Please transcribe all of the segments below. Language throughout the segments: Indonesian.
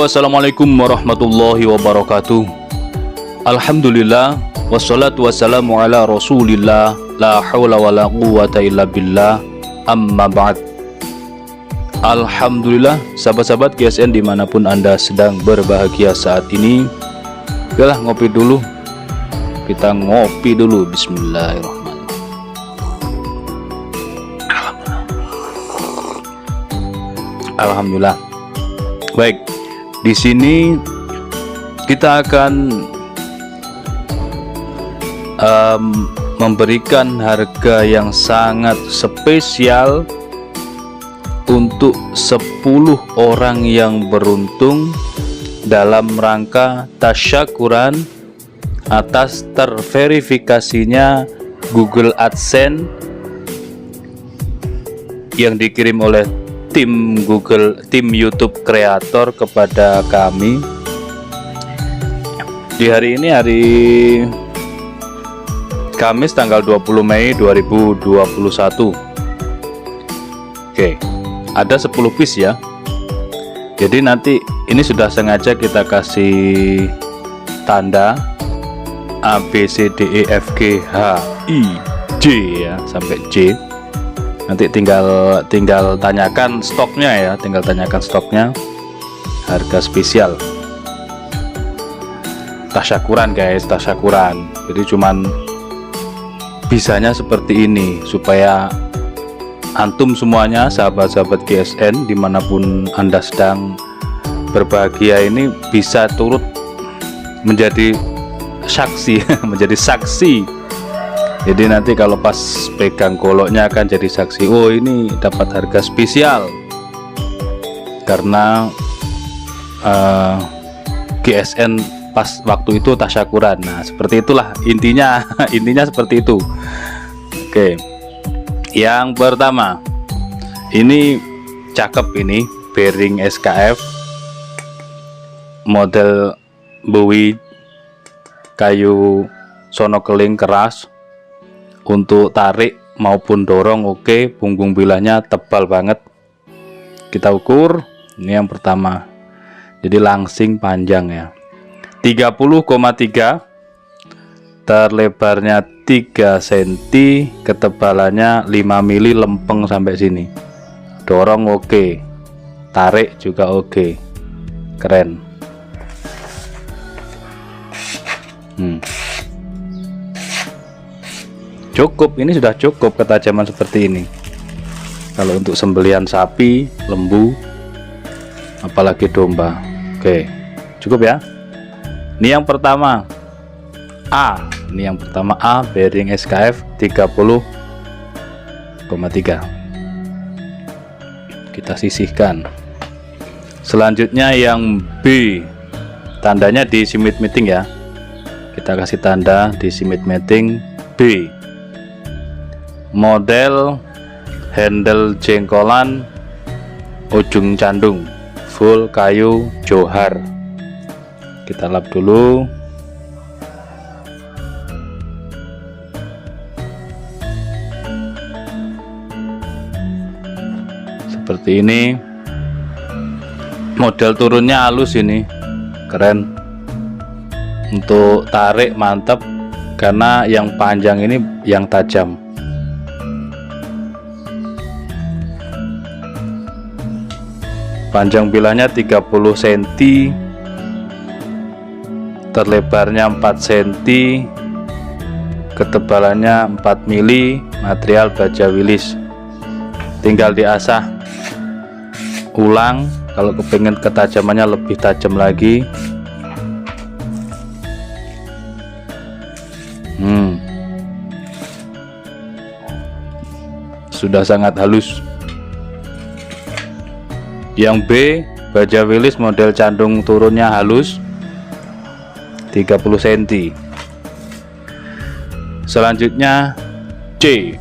Assalamualaikum warahmatullahi wabarakatuh. Alhamdulillah, wassalatu wassalamu ala rasulillah, la hawla wa la quwwata illa billah, amma ba'd. Alhamdulillah, sahabat-sahabat GSN dimanapun Anda sedang berbahagia saat ini. Yalah, ngopi dulu. Kita ngopi dulu. Bismillahirrahmanirrahim. Alhamdulillah. Baik, di sini kita akan memberikan harga yang sangat spesial untuk 10 orang yang beruntung dalam rangka tasyakuran atas terverifikasinya Google AdSense yang dikirim oleh tim YouTube kreator kepada kami. Di hari ini, hari Kamis tanggal 20 Mei 2021. Oke, ada 10 piece ya. Jadi nanti ini sudah sengaja kita kasih tanda A B C D E F G H I J ya, sampai J. Nanti tinggal tanyakan stoknya ya, harga spesial tasyakuran guys, tasyakuran. Jadi cuman bisanya seperti ini supaya antum semuanya, sahabat-sahabat GSN dimanapun Anda sedang berbahagia ini, bisa turut menjadi saksi menjadi saksi. Jadi nanti kalau pas pegang goloknya akan jadi saksi, oh ini dapat harga spesial karena GSN pas waktu itu tasyakuran. Nah seperti itulah intinya intinya seperti itu. Oke, yang pertama ini cakep, ini bearing SKF model Bowie kayu sono keling keras. Untuk tarik maupun dorong oke, punggung bilahnya tebal banget. Kita ukur, ini yang pertama. Jadi langsing panjang ya. 30,3, terlebarnya 3 cm, ketebalannya 5 mili, lempeng sampai sini. Dorong oke, tarik juga oke. Keren. Cukup, ini sudah cukup ketajaman seperti ini. Kalau untuk sembelihan sapi, lembu, apalagi domba. Oke, cukup ya. Ini yang pertama A. Ini yang pertama A, bearing SKF 30,3. Kita sisihkan. Selanjutnya yang B. Tandanya di simit meeting ya. Kita kasih tanda di simit meeting B. Model handle jengkolan ujung candung, full kayu johar. Kita lap dulu. Seperti ini. Model turunnya halus, ini keren. Untuk tarik mantap karena yang panjang ini yang tajam. Panjang bilahnya 30 cm, terlebarnya 4 cm, ketebalannya 4 mili, material baja wilis. Tinggal diasah ulang kalau kepengen ketajamannya lebih tajam lagi. Sudah sangat halus. Yang B, baja wilis model candung turunnya halus 30 cm. Selanjutnya C,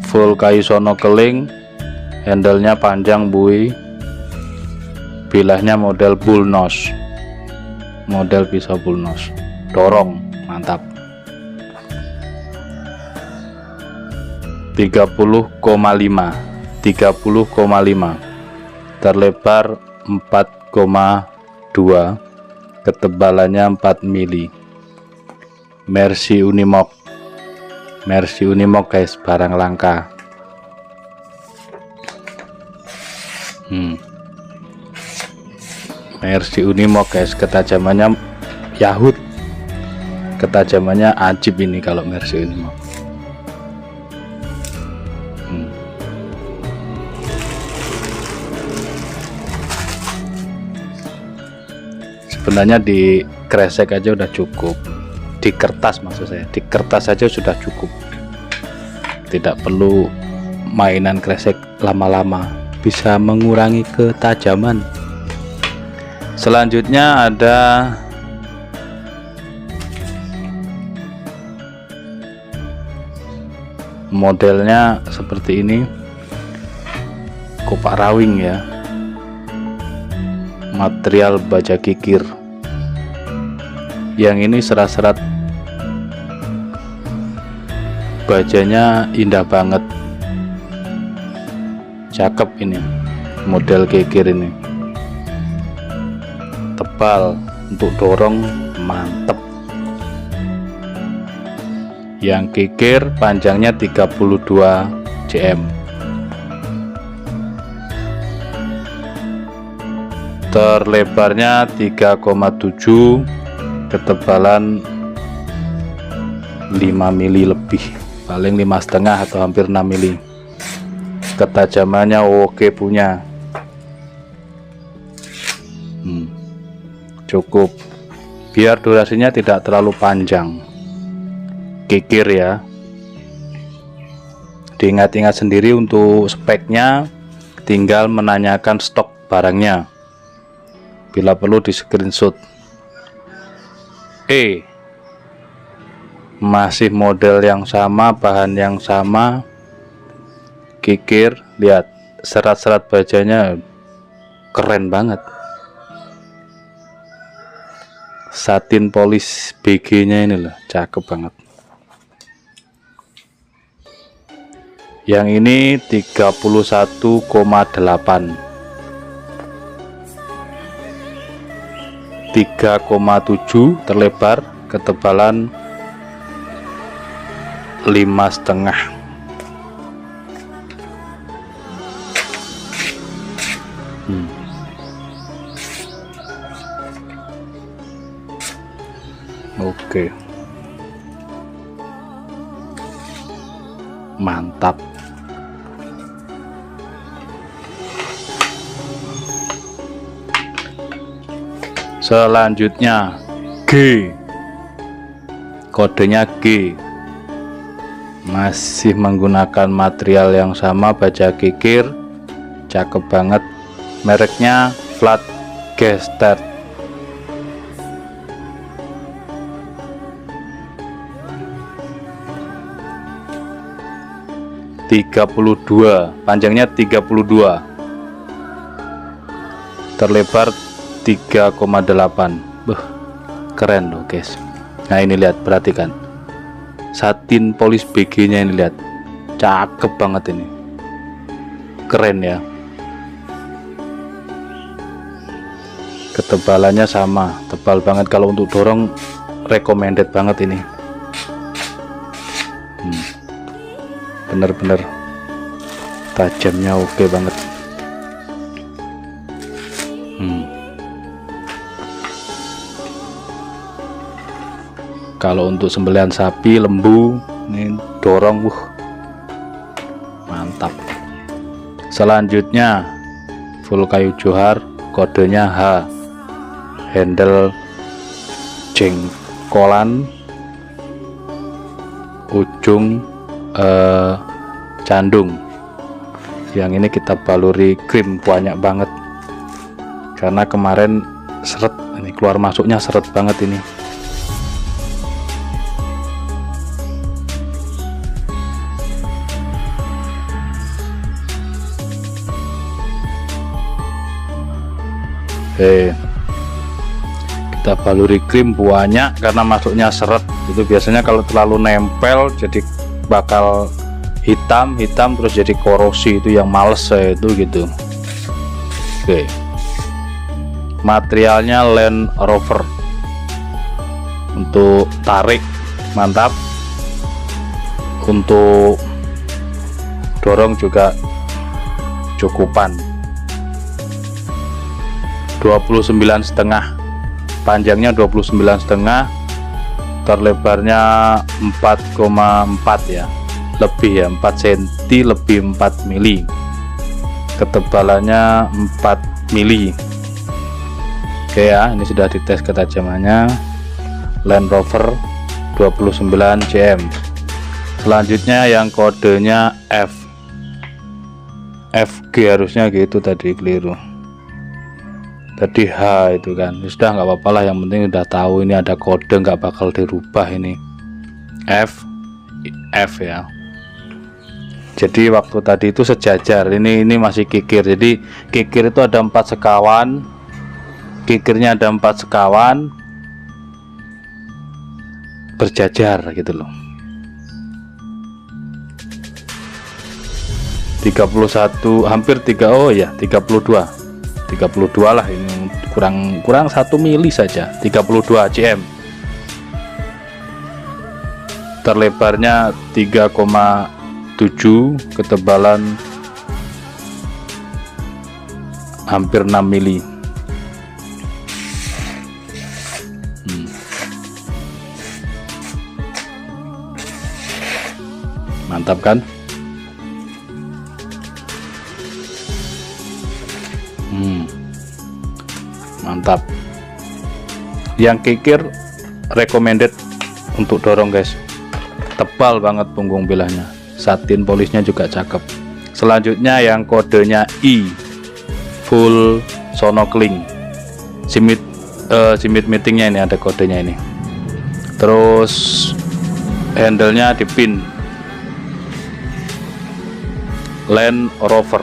full kayu sono keling, handle-nya panjang Bowie, bilahnya model bullnose, model pisau bullnose, dorong mantap. 30,5 terlebar 4,2, ketebalannya 4 mili. Mercy Unimog guys, barang langka. Mercy Unimog guys, ketajamannya Yahud, ketajamannya ajib ini kalau Mercy Unimog. Sebenarnya di kresek aja udah cukup, di kertas maksud saya, di kertas aja sudah cukup, tidak perlu mainan kresek lama-lama, bisa mengurangi ketajaman. Selanjutnya ada modelnya seperti ini, kopak rawing ya, material baja kikir. Yang ini serat-serat bajanya indah banget, cakep ini model kikir ini, tebal, untuk dorong mantep. Yang kikir panjangnya 32 cm, terlebarnya 3,7, ketebalan 5 mili lebih, paling 5,5 atau hampir 6 mili. Ketajamannya oke punya. Cukup, biar durasinya tidak terlalu panjang. Kikir ya, diingat-ingat sendiri untuk speknya, tinggal menanyakan stok barangnya, bila perlu di screenshot. Masih model yang sama, bahan yang sama, kikir. Lihat serat-serat bajanya keren banget, satin polis BG nya ini loh, cakep banget. Yang ini 31,8, 3,7 terlebar, ketebalan 5,5. Oke, mantap. Selanjutnya G, kodenya G, masih menggunakan material yang sama, baja kikir, cakep banget. Mereknya Flat Gestet. Panjangnya 32, terlebar 3,8. Keren loh guys. Nah ini lihat, perhatikan satin polis BG nya ini, lihat, cakep banget ini, keren ya. Ketebalannya sama, tebal banget, kalau untuk dorong recommended banget ini. Bener-bener tajamnya oke banget. Kalau untuk sembelihan sapi, lembu, ini dorong, mantap. Selanjutnya full kayu johar, kodenya H, handle jengkolan, ujung candung. Yang ini kita baluri krim banyak banget, karena kemarin seret, ini keluar masuknya seret banget ini. Kita baluri krim banyak karena masuknya seret. Itu biasanya kalau terlalu nempel jadi bakal hitam terus jadi korosi, itu yang males saya itu gitu. Oke, materialnya Land Rover. Untuk tarik mantap, untuk dorong juga cukupan. 29,5, panjangnya 29,5, terlebarnya 4,4 ya, lebih ya, 4 cm lebih 4 mili, ketebalannya 4 mili. Oke ya, ini sudah dites ketajamannya. Land Rover 29 cm. Selanjutnya yang kodenya FG, harusnya gitu, tadi keliru, tadi H itu kan. Sudah nggak apa-apa lah, yang penting udah tahu ini ada kode, nggak bakal dirubah. Ini F ya. Jadi waktu tadi itu sejajar, ini masih kikir. Jadi kikir itu ada 4 sekawan, kikirnya ada 4 sekawan berjajar gitu loh. 31 hampir 3, oh ya 32 lah, ini kurang 1 mili saja. 32 cm, terlebarnya 3,7, ketebalan hampir 6 mili. Mantap kan? Mantap. Yang kikir recommended untuk dorong guys, tebal banget punggung belahnya, satin polisnya juga cakep. Selanjutnya yang kodenya I, full sonokling. Simit meetingnya ini ada kodenya ini. Terus handle-nya dipin Land Rover.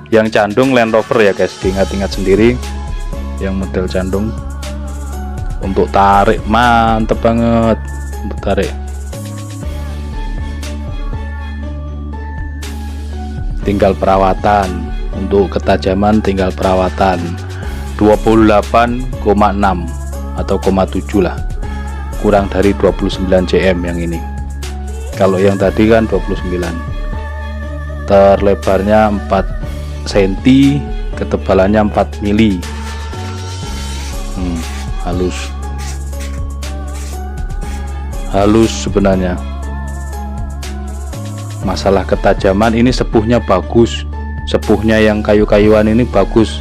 Yang candung Land Rover ya guys, diingat-ingat sendiri yang model candung. Untuk tarik mantep banget, untuk tarik. Tinggal perawatan, untuk ketajaman tinggal perawatan. 28,6 atau 0,7 lah, kurang dari 29 cm yang ini. Kalau yang tadi kan 29. Terlebarnya 4 cm, ketebalannya 4 mili. Halus sebenarnya. Masalah ketajaman ini sepuhnya bagus, sepuhnya yang kayu-kayuan ini bagus.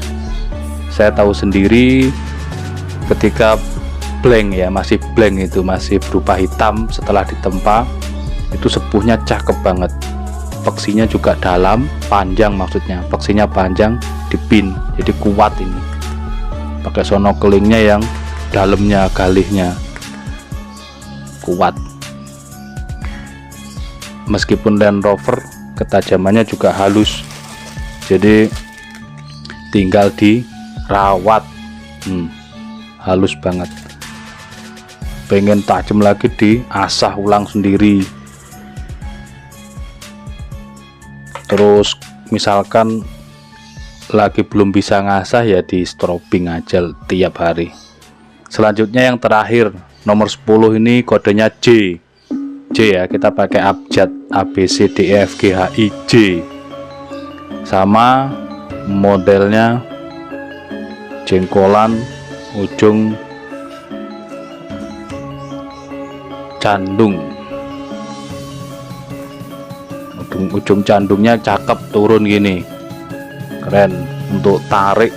Saya tahu sendiri ketika blank ya, masih blank itu, masih berupa hitam setelah ditempa, itu sepuhnya cakep banget. Peksinya juga dalam, panjang, maksudnya peksinya panjang, dipin, jadi kuat ini. Pakai sonokelingnya yang dalamnya, galihnya kuat. Meskipun Land Rover ketajamannya juga halus, jadi tinggal dirawat. Halus banget. Pengen tajam lagi diasah ulang sendiri. Terus misalkan lagi belum bisa ngasah ya di strobing aja tiap hari. Selanjutnya yang terakhir nomor 10, ini kodenya J ya, kita pakai abjad A B C D E F G H I J. Sama modelnya jengkolan ujung candung. Ujung candungnya cakep, turun gini, keren. Untuk tarik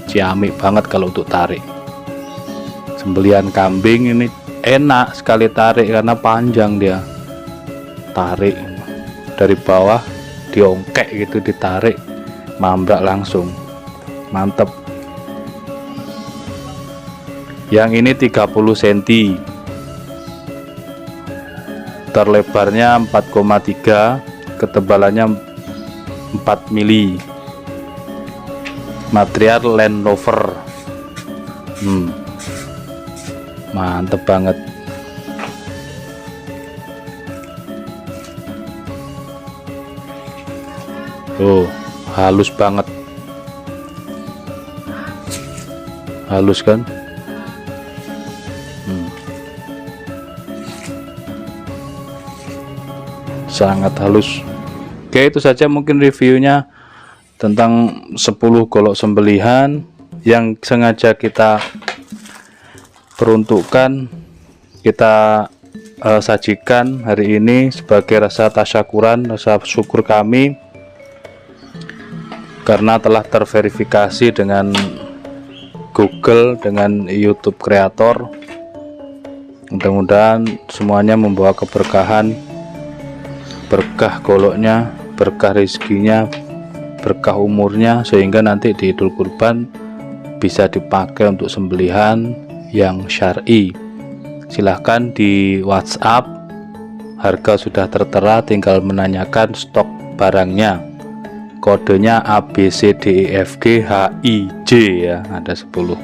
ciamik banget kalau untuk tarik. Sembelian kambing ini enak sekali tarik karena panjang dia. Tarik dari bawah diongkek gitu, ditarik mambrak langsung, mantep. Yang ini 30 cm, terlebarnya 4,3, ketebalannya 4 mili. Material Land Rover. Mantep banget. halus banget, halus kan. Sangat halus. Oke, itu saja mungkin reviewnya tentang 10 golok sembelihan yang sengaja kita peruntukkan, kita sajikan hari ini sebagai rasa tasyakuran, rasa syukur kami karena telah terverifikasi dengan Google, dengan YouTube Creator. Mudah-mudahan semuanya membawa keberkahan, berkah goloknya, berkah rezekinya, berkah umurnya, sehingga nanti di Idul Kurban bisa dipakai untuk sembelihan yang syar'i. Silahkan di WhatsApp, harga sudah tertera, tinggal menanyakan stok barangnya, kodenya ABCDEFGHIJ ya, ada 10.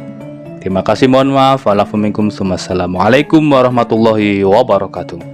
Terima kasih, mohon maaf. Assalamualaikum warahmatullahi wabarakatuh.